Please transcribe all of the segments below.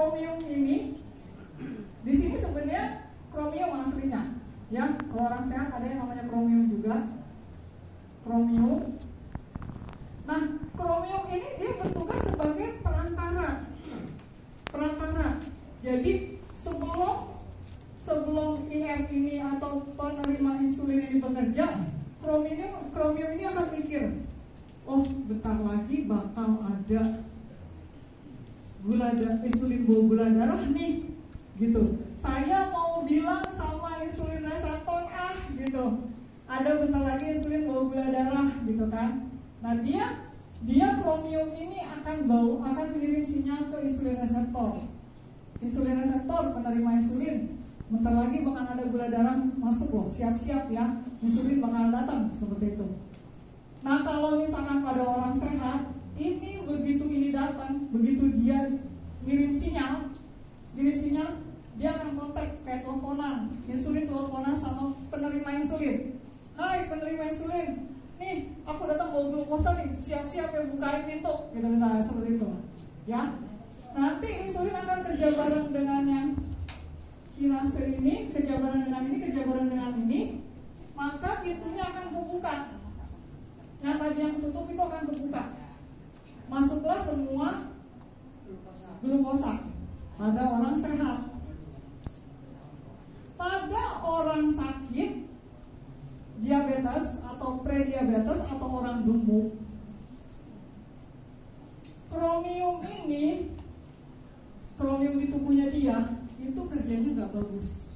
kromium ini di sini sebenarnya kromium aslinya, ya. Kalau orang sehat ada yang namanya kromium juga, kromium. Nah, kromium ini dia bertugas sebagai perantara. Jadi sebelum IM ini atau penerima insulin ini bekerja, kromium ini akan mikir, oh bentar lagi bakal ada insulin bawa gula darah nih, gitu. Saya mau bilang sama insulin reseptor gitu, ada bentar lagi insulin bawa gula darah, gitu kan. Nah dia kromium ini akan kirim sinyal ke insulin reseptor. Insulin reseptor penerima insulin, bentar lagi bakal ada gula darah masuk loh, siap-siap ya, insulin bakal datang, seperti itu. Nah, kalau misalkan pada orang sehat, ini begitu ini datang, begitu dia ngirim sinyal, dia akan kontak kayak teleponan, insulin teleponan sama penerima insulin. Hai penerima insulin, nih aku datang bawa glukosa nih, siap-siap ya, bukain pintu, gitu misalnya, seperti itu, ya. Nanti insulin akan kerja bareng dengan yang kinase ini, kerja bareng dengan ini, maka pintunya akan kebuka. Yang tadi yang ketutup itu akan kebuka. Masuklah semua glukosa pada orang sehat. Pada orang sakit, diabetes atau prediabetes atau orang gemuk, kromium di tubuhnya dia itu kerjanya nggak bagus.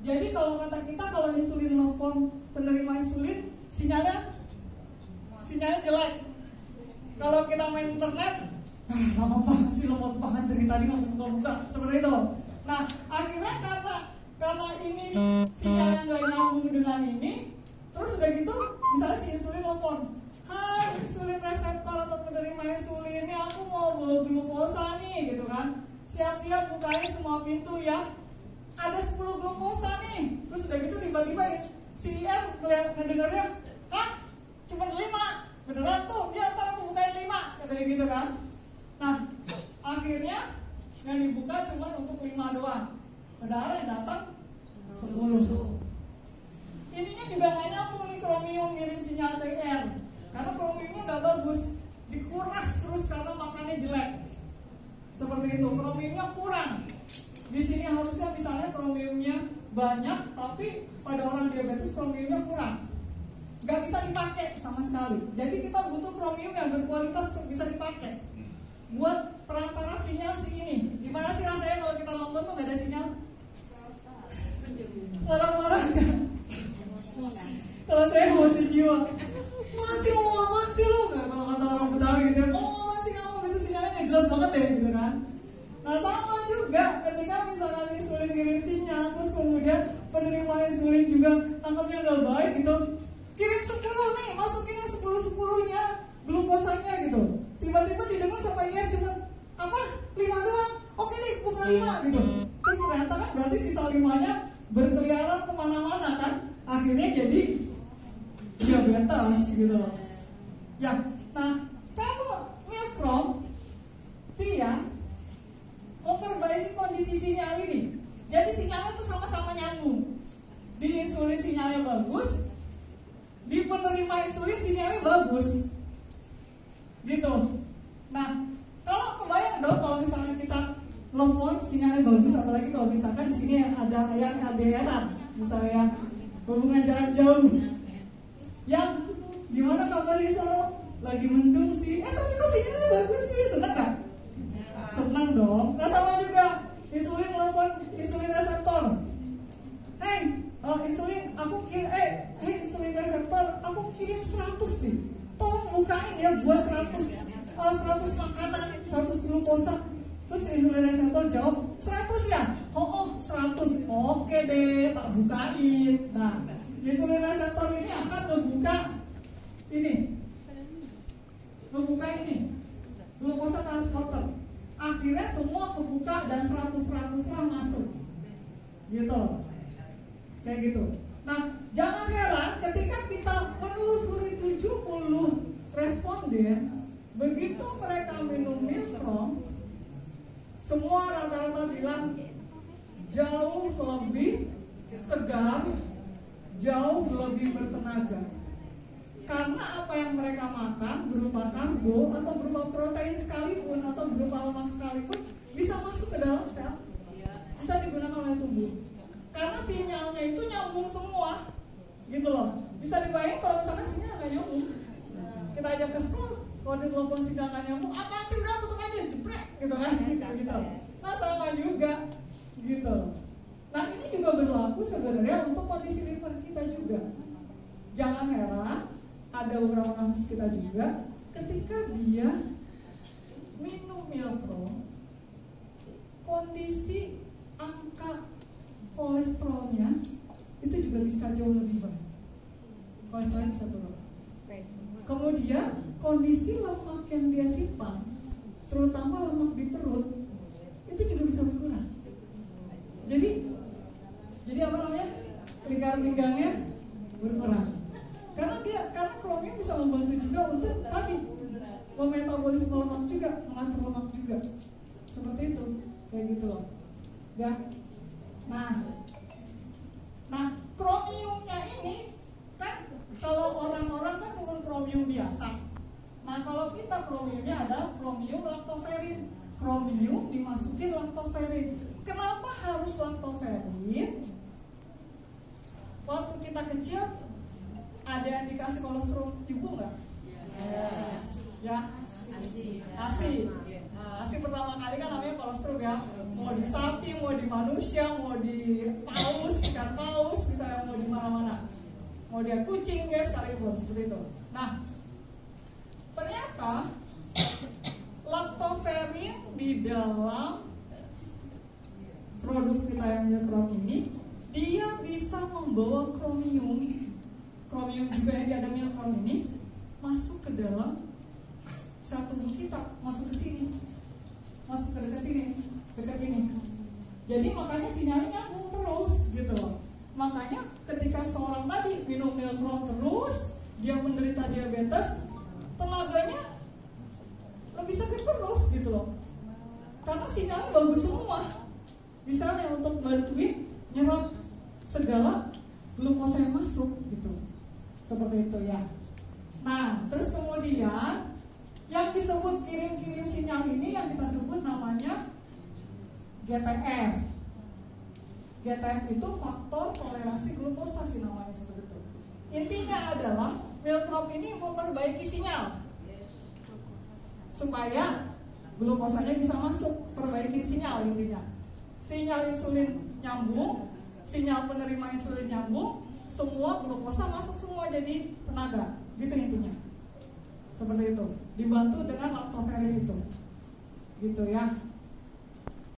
Jadi kalau kata kita, kalau insulin nelfon penerima insulin, sinyalnya jelek. Kalau kita main internet, lama banget sih, lemot banget dari tadi nggak buka-buka, seperti itu. Nah, akhirnya karena ini sinyalnya nggak nyambung dengan ini, terus udah gitu, misalnya si insulin nelfon, hai insulin reseptor atau penerima insulin, ini aku mau bawa glukosa nih, gitu kan. Siap-siap bukain semua pintu ya. Ada 10 glukosa nih. Terus udah gitu tiba-tiba si IR ngedengarnya, hah? Cuma 5. Beneran tuh? Ya ntar aku bukain 5. Katanya gitu kan. Nah, akhirnya yang dibuka cuma untuk 5 doang. Padahal yang datang 10. Ininya juga gak nyambung nih, kromium ngirim sinyal ke IR. Karena kromiumnya gak bagus, dikuras terus karena makannya jelek. Seperti itu, kromiumnya kurang. Di sini harusnya misalnya kromiumnya banyak, tapi pada orang diabetes kromiumnya kurang, nggak bisa dipakai sama sekali. Jadi kita butuh kromium yang berkualitas untuk bisa dipakai buat perantara sinyal si ini. Gimana sih rasanya kalau kita nonton tuh nggak ada sinyal? Orang-orang kan? Kalau saya masih jiwa, masih mau aman sih lo? Kalau kata orang Betawi gitu, itu sinyalnya nggak jelas banget ya, gitu kan. Nah sama juga ketika misalnya insulin kirim sinyal, terus kemudian penerima insulin juga tangkapnya nggak baik gitu, kirim 10 nih, masukin 10-10-nya glukosanya gitu, tiba-tiba didengar sama IR cuma 5 doang, oke nih bukan 5 gitu. Terus ternyata kan berarti sisa 5-nya berkeliaran kemana-mana kan, akhirnya jadi diabetes gitu ya. Nah kalau Milkrom dia memperbaiki kondisi sinyal ini, jadi sinyalnya tuh sama-sama nyambung. Di insulin sinyalnya bagus, di penerima insulin sinyalnya bagus, gitu. Nah, kalau kebayang dong kalau misalnya kita telepon sinyalnya bagus, apalagi kalau misalkan di sini ada yang LDR, misalnya yang hubungan jarak jauh, yang gimana kabar di sana? Lagi mendung sih, tapi kok sinyalnya bagus sih, seneng gak? Seneng dong. Nah sama juga insulin telepon insulin reseptor. Insulin aku kirim, insulin reseptor aku kirim 100 nih, tolong bukain ya buat 100 makanan, 100 glukosa. Terus insulin reseptor jawab 100 ya, 100, oke deh tak bukain. Nah insulin reseptor ini akan membuka ini glukosa transporter. Akhirnya semua kebuka dan 100 lah masuk, gitu, kayak gitu. Nah jangan heran ketika kita menelusuri 70 responden, begitu mereka minum Milkrom, semua rata-rata bilang jauh lebih segar, jauh lebih bertenaga. Karena apa yang mereka makan berupa karbo atau berupa protein sekalipun atau berupa lemak sekalipun bisa masuk ke dalam sel, bisa digunakan oleh tubuh. Karena sinyalnya itu nyambung semua, gitu loh. Bisa dibayangin kalau misalnya sinyal nggak nyambung, kita aja kesel kalau ditelepon sinyal nggak nyambung, apa sih udah tutup aja, jeprek, gitu kan? Gitu. Nah sama juga, gitu. Nah ini juga berlaku sebenarnya untuk kondisi liver kita juga. Jangan heran, ada beberapa kasus kita juga ketika dia minum Milkro, kondisi angka kolesterolnya itu juga bisa jauh lebih baik. Kolesterolnya bisa turun. Kemudian kondisi lemak yang dia simpan, terutama lemak di perut, itu juga bisa berkurang. Jadi apa namanya? Lingkar pinggangnya berkurang. Karena kromium bisa membantu juga untuk tadi memetabolisme lemak juga, mengatur lemak juga. Seperti itu, kayak gitu loh. Ya. Nah, kromiumnya ini kan kalau orang-orang kan cuma kromium biasa. Nah, kalau kita kromiumnya ada kromium laktoferin. Kromium dimasukin laktoferin. Kenapa harus laktoferin? Waktu kita kecil ada yang dikasih kolostrum ibu nggak? Ya. ASI pertama kali kan namanya kolostrum ya. Mau di sapi, mau di manusia, mau di paus, ikan paus, misalnya mau di mana-mana. Mau dia kucing guys sekalipun seperti itu. Nah, ternyata laktoferin di dalam produk kita yang Milkro ini dia bisa membawa kromium juga yang di ada Milkro ini masuk ke dalam sel tubuh kita, masuk ke sini, masuk ke dekat ini. Jadi makanya sinyalnya nyambung terus gitu loh. Makanya ketika seorang tadi minum Milkro terus, dia menderita diabetes, tenaganya lebih segar terus gitu loh. Karena sinyalnya bagus semua. Misalnya untuk bantuin nyerap segala glukosa yang masuk gitu. Seperti itu ya. Nah, terus kemudian yang disebut kirim-kirim sinyal ini yang kita sebut namanya GTF. GTF itu faktor toleransi glukosa sih namanya seperti itu. Intinya adalah Milkro ini memperbaiki sinyal supaya glukosanya bisa masuk, perbaikin sinyal intinya. Sinyal insulin nyambung, sinyal penerima insulin nyambung, semua glukosa masuk semua jadi tenaga, gitu intinya. Seperti itu, dibantu dengan laktoferin itu, gitu ya.